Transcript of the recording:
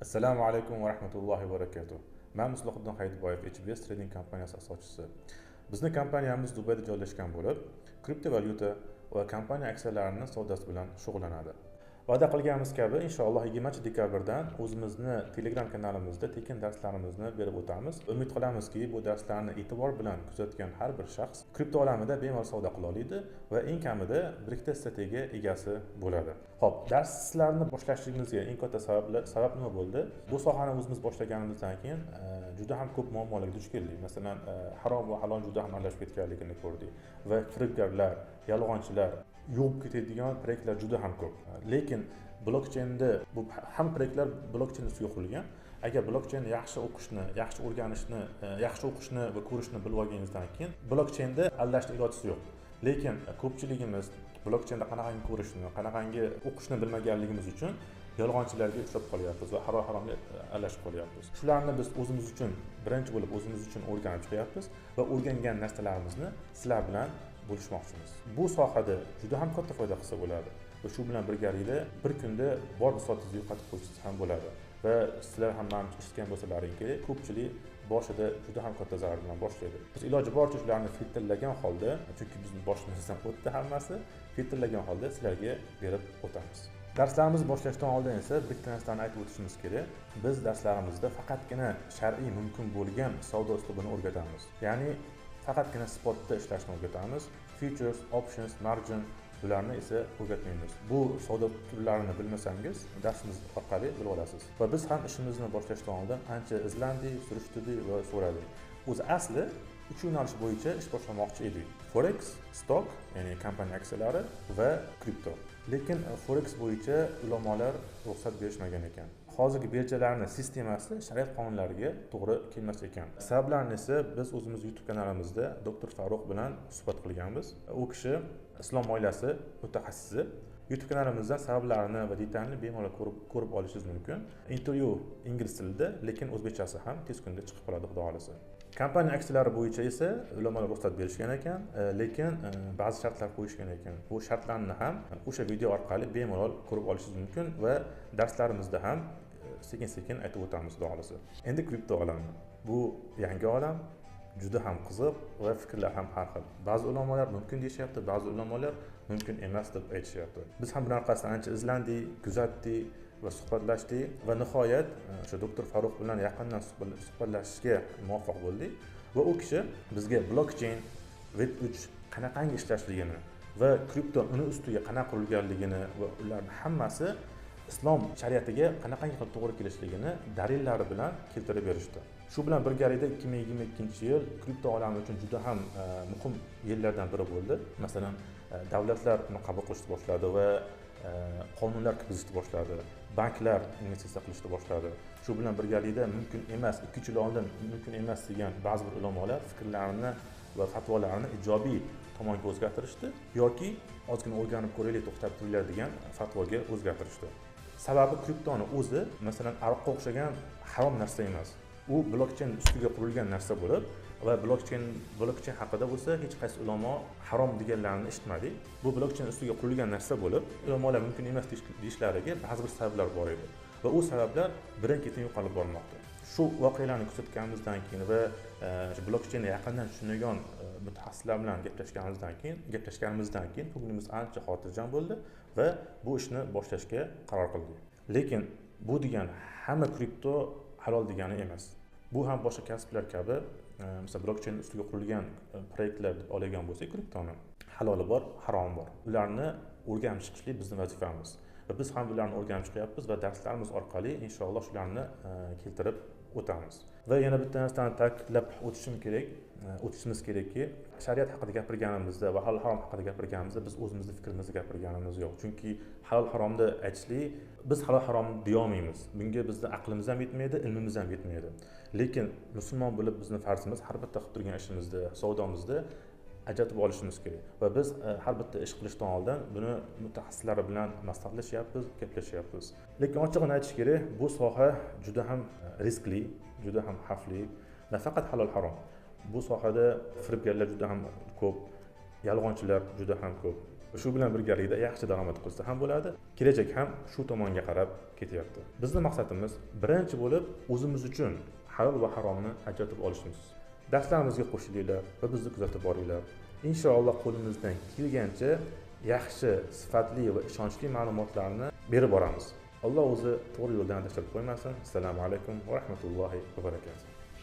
Assalomu alaykum va rahmatullohi va barakatuh. Men Muslihuddin Hayitboyev, HBS Trading kompaniyasi asoschisi. Bizning kompaniyamiz Dubayda joylashgan bo'lib, kriptovalyuta va kompaniya aksiyalarining savdosi bilan shug'ullanadi. Va'da qilganimiz kabi, inshaalloh 20-dekabrdan o'zimizni Telegram kanalimizda tekin darslarimizni berib o'tamiz. Umid qilamizki, bu darslarni e'tibor bilan kuzatgan har bir shaxs kripto olamida bemalol savdo qila oladi va eng kamida bir ikkita strategiya egasi bo'ladi. Xo'p, darslarni boshlashimizga eng katta sabab nima bo'ldi? Bu sohani o'zimiz boshlaganimizdan keyin juda ham ko'p muammolarga duch keldik. Masalan, harom va halol juda ham aralashib ketganligini ko'rdik va firibgarlar, yolg'onchilar yuvib ketadigan proyektlar juda ham ko'p. Lekin blokcheynda bu ham proyektlar blokcheyn ustiga qurilgan. Agar blokcheynni yaxshi o'qishni, yaxshi o'rganishni, yaxshi o'qishni va ko'rishni bilib olganingizdan keyin blokcheynda aldashning ilojisi yo'q. Lekin ko'pchiligimiz blokcheynda qanaqangi ko'rishni, qanaqangi o'qishni bilmaganligimiz uchun yolg'onchilarga uchrab qolyapmiz va haromga aralashib qolyapmiz. Shularni biz o'zimiz uchun birinchi bo'lib o'zimiz uchun o'rganib chiqyapmiz va o'rgangan narsalarimizni sizlar bilan bo'lishmoqchimiz. Bu sohada juda ham katta foyda qilsa bo'ladi va shu bilan birgalikda bir kunda bor bisotingizni yo'qotib qo'yishingiz ham bo'ladi. Va sizlar ham men eshitgan bo'lsalaringki, ko'pchilik boshida juda ham katta zarar bilan boshlaydi. Biz iloji boricha shularni filtrlagan holda, chunki bizning boshimizdan o'tdi hammasi, filtrlagan holda sizlarga berib o'tamiz. Darslarimizni boshlashdan oldin esa bitta narsani aytib o'tishimiz kerak. Biz darslarimizda faqatgina shar'iy mumkin bo'lgan savdo uslubini o'rgatamiz. Ya'ni faqatgina spotda ishlashni o'rgatamiz. Futures, options, margin bularni esa o'rgatmaymiz. Bu savdo turlarini bilmasangiz, darsimiz orqali bilib olasiz. Va biz ham ishimizni boshlashdan oldin ancha izlandik, surishtirdik va so'radik. O'zi asli uch yo'nalish bo'yicha ish boshlamoqchi edik. Forex, stock, ya'ni kompaniya aksiyalari va kripto. Lekin forex bo'yicha ulamolar ruxsat berishmagan ekan. Hozirgi birjalarning sistemasi shariat qonunlariga to'g'ri kelmas ekan. Sabablarini esa biz o'zimiz YouTube kanalimizda Dr. Farruh bilan suhbat qilganmiz. U kishi islom oilasi mutaxassisi. YouTube kanalimizdan sabablarini va detalni bemalol ko'rib olishingiz mumkin. Intervyu ingliz tilida, lekin o'zbekchasi ham tez kunda chiqib qoladi, xudo xolasa. Kompaniya aksiyalari bo'yicha esa ulamolar ruxsat berishgan ekan, lekin ba'zi shartlar qo'yishgan ekan. Bu shartlarni ham o'sha video orqali bemalol ko'rib olishingiz mumkin va darslarimizda ham sekin-sekin aytib o'tamiz, xudo xolasa. Endi kripto olami. Bu yangi olam, juda ham qiziq va fikrlar ham har xil. Ba'zi ulamolar mumkin deyishyapti, ba'zi ulamolar mumkin emas deb aytishyapti. Biz ham bular orqasidan ancha izlandik, kuzatdik va suhbatlashdik va nihoyat o'sha Dr. Farruh bilan yaqindan suhbatlashishga muvaffaq bo'ldik va u kishi bizga blockchain, Web3 qanaqangi ishlashligini va kripto uni ustiga qanaqa qurilganligini va ularning hammasi islom shariatiga qanaqangi qilib to'g'ri kelishligini dalillari bilan keltirib berishdi. Shu bilan birgalikda 2022-yil kripto olami uchun juda ham muhim yillardan biri bo'ldi. Masalan, davlatlar uni qabul qilishni boshladi va qonunlar kiritishni boshladi. Banklar investitsiya qilishni boshladi. Shu bilan birgalikda mumkin emas, 2 yil oldin mumkin emas degan ba'zi bir ulamolar fikrlarini va fatvolarini ijobiy tomonga o'zgartirishdi yoki ozgina o'rganib ko'raylik, to'xtab turinglar degan fatvoga o'zgartirishdi. Sababi kriptoni o'zi, masalan, aroqqa o'xshagan harom narsa emas. U blokcheyn ustiga qurilgan narsa bo'lib va blokcheyn haqida bo'lsa hech qaysi ulamo harom deganlarini eshitmadik. Bu blokcheyn ustiga qurilgan narsa bo'lib, ulamolar mumkin emas deyishlariga ba'zi bir sabablar bor edi va u sabablar birin-ketin yo'qolib bormoqda. Shu voqealarni kuzatganimizdan keyin va blokcheynni yaqindan tushungan mutaxassislar bilan gaplashganimizdan keyin ko'nglimiz ancha xotirjam bo'ldi va bu ishni boshlashga qaror qildik. Lekin bu degani hamma kripto halol degani emas. Bu ham boshqa kasblar kabi, masalan, blokcheyn ustiga qurilgan proyektlar deb olgan bo'lsak, kriptoni haloli bor, haromi bor. Ularni o'rganib chiqishlik bizning vazifamiz. Va biz ham bularni o'rganib chiqyapmiz va darslarimiz orqali inshaalloh shularni keltirib o'tamiz. Va yana bitta narsani ta'kidlab o'tishimiz kerakki, shariat haqida gapirganimizda va halol harom haqida gapirganimizda biz o'zimizning fikrimizni gapirganimiz yo'q. Chunki halol haromni aytishlik biz halol harom deya olmaymiz. Bunga bizning aqlimiz ham yetmaydi, ilmimiz ham yetmaydi. Lekin musulmon bo'lib bizning farzimiz har bitta qilib turgan ishimizda, savdomizda ajratib olishimiz kerak va biz har bitta ish qilishdan oldin buni mutaxassislar bilan maslahatlashyapmiz, gaplashyapmiz. Lekin ochig'ini aytish kerak, bu soha juda ham riskli, juda ham xavfli. Nafaqat halol harom. Bu sohada firibgarlar juda ham ko'p, yolg'onchilar juda ham ko'p. Shu bilan birgalikda yaxshi daromad qilsa ham bo'ladi. Kelajak ham shu tomonga qarab ketyapti. Bizning maqsadimiz birinchi bo'lib o'zimiz uchun halol va haromni ajratib olishimiz. Darslarimizga qo'shilinglar va bizni kuzatib boringlar. Inshaalloh qo'limizdan kelgancha yaxshi, sifatli va ishonchli ma'lumotlarni berib boramiz. Alloh o'zi to'g'ri yo'ldan adashtirib qo'ymasin. Assalomu alaykum va rahmatullohi va barakatuh.